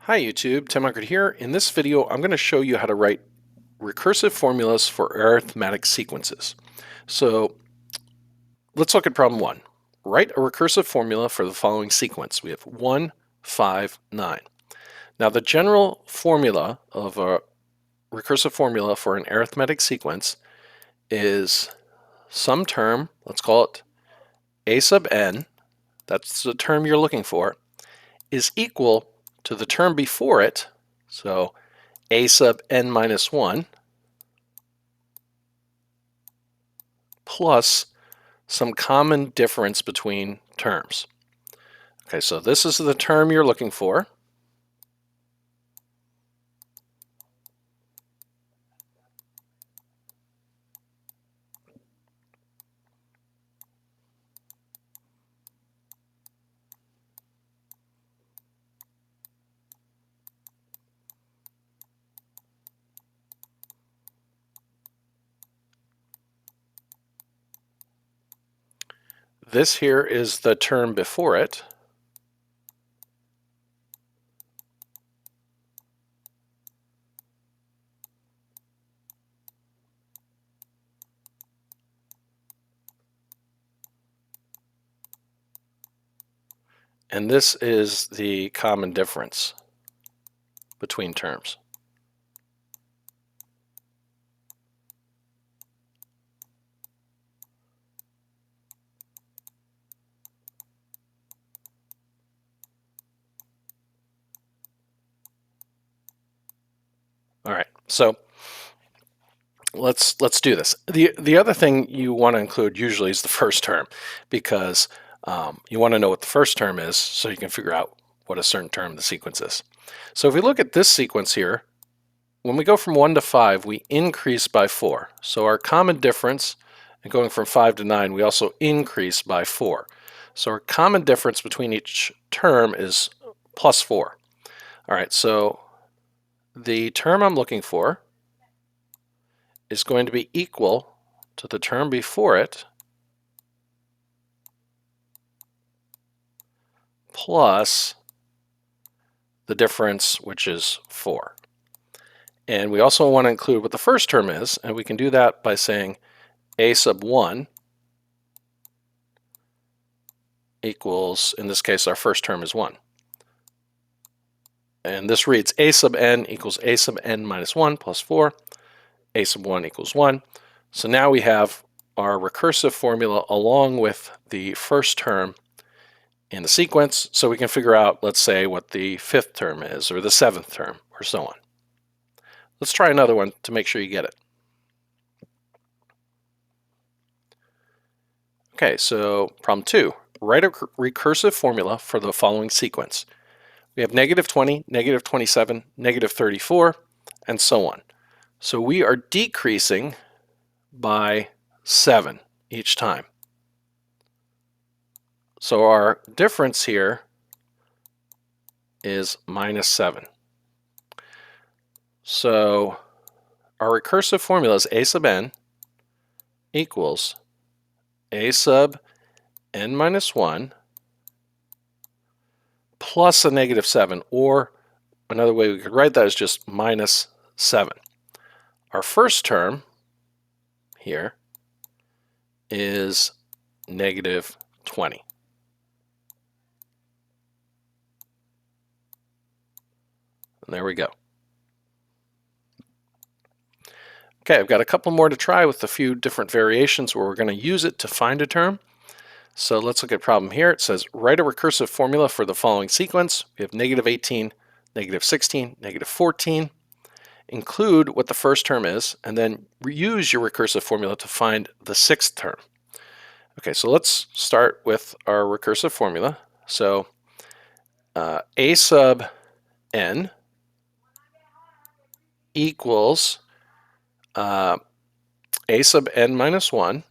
Hi YouTube, Tim Unkert here. In this video, I'm going to show you how to write recursive formulas for arithmetic sequences. So let's look at problem 1. Write a recursive formula for the following sequence. We have 1, 5, 9. Now the general formula of a recursive formula for an arithmetic sequence is some term, let's call it a sub n, that's the term you're looking for, is equal to the term before it, so a sub n minus 1, plus some common difference between terms. Okay, so this is the term you're looking for. This here is the term before it. And this is the common difference between terms. All right, so let's do this. The other thing you want to include usually is the first term, because you want to know what the first term is so you can figure out what a certain term the sequence is. So if we look at this sequence here, when we go from 1 to 5, we increase by 4. So our common difference, and going from 5 to 9, we also increase by 4. So our common difference between each term is plus 4. All right, so the term I'm looking for is going to be equal to the term before it plus the difference, which is 4. And we also want to include what the first term is, and we can do that by saying a sub 1 equals, in this case, our first term is 1. And this reads a sub n equals a sub n minus 1 plus 4. A sub 1 equals 1. So now we have our recursive formula along with the first term in the sequence, so we can figure out, let's say, what the fifth term is, or the seventh term, or so on. Let's try another one to make sure you get it. Okay, so problem 2. Write a recursive formula for the following sequence. We have negative 20, negative 27, negative 34, and so on. So we are decreasing by 7 each time. So our difference here is minus 7. So our recursive formula is a sub n equals a sub n minus 1 plus a negative 7, or another way we could write that is just minus 7. Our first term here is negative 20. And there we go. Okay, I've got a couple more to try with a few different variations where we're going to use it to find a term. So let's look at a problem here. It says, write a recursive formula for the following sequence. We have negative 18, negative 16, negative 14. Include what the first term is, and then use your recursive formula to find the sixth term. Okay, so let's start with our recursive formula. So a sub n equals a sub n minus 1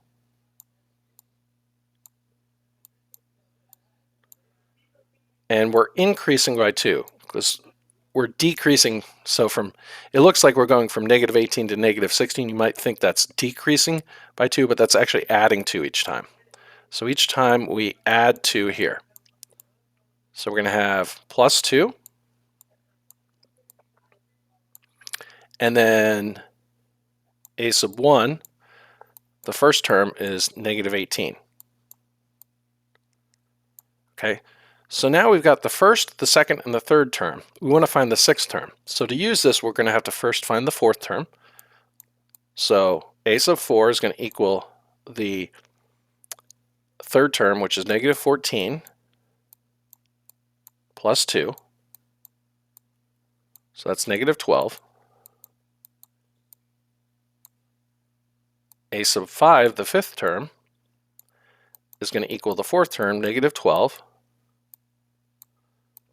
and we're increasing by 2 because we're decreasing. So it looks like we're going from negative 18 to negative 16. You might think that's decreasing by 2, but that's actually adding 2 each time. So each time we add 2 here. So we're going to have plus 2 And then a sub 1, the first term is negative 18. Okay, so now we've got the first, the second, and the third term. We want to find the sixth term. So to use this, we're going to have to first find the fourth term. So a sub 4 is going to equal the third term, which is negative 14, plus 2. So that's negative 12. A sub 5, the fifth term, is going to equal the fourth term, negative 12,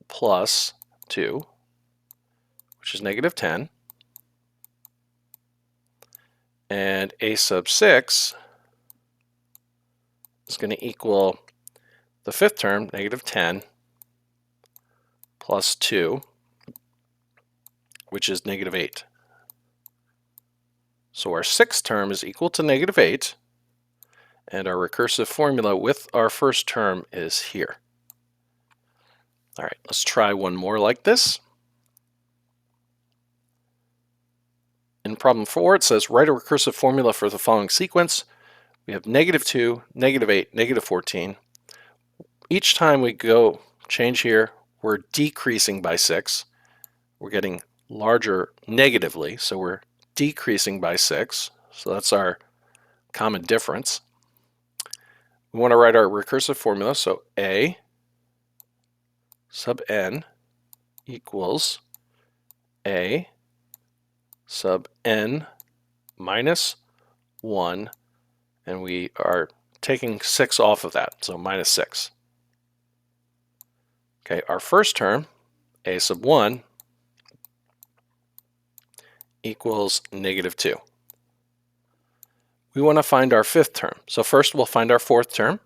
plus 2, which is negative 10. And a sub 6 is going to equal the fifth term, negative 10, plus 2, which is negative 8. So our sixth term is equal to negative 8, and our recursive formula with our first term is here. All right, let's try one more like this. In problem 4, it says write a recursive formula for the following sequence. We have negative 2, negative 8, negative 14. Each time we go change here, we're decreasing by 6. We're getting larger negatively, so we're decreasing by 6. So that's our common difference. We want to write our recursive formula, so a sub n equals a sub n minus 1, and we are taking 6 off of that, so minus 6. Okay, our first term, a sub 1, equals negative 2. We want to find our fifth term. So first we'll find our fourth term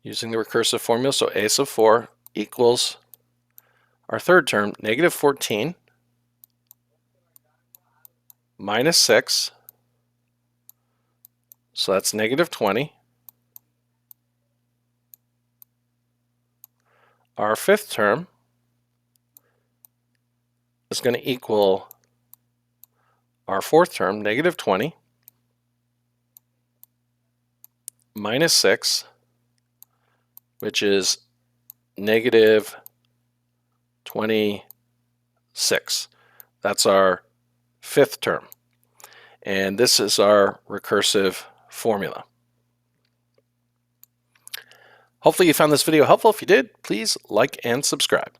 using the recursive formula. So a sub 4 equals our third term, negative 14 minus 6. So that's negative 20. Our fifth term is going to equal our fourth term, negative 20 minus 6, which is negative 26. That's our fifth term. And this is our recursive formula. Hopefully you found this video helpful. If you did, please like and subscribe.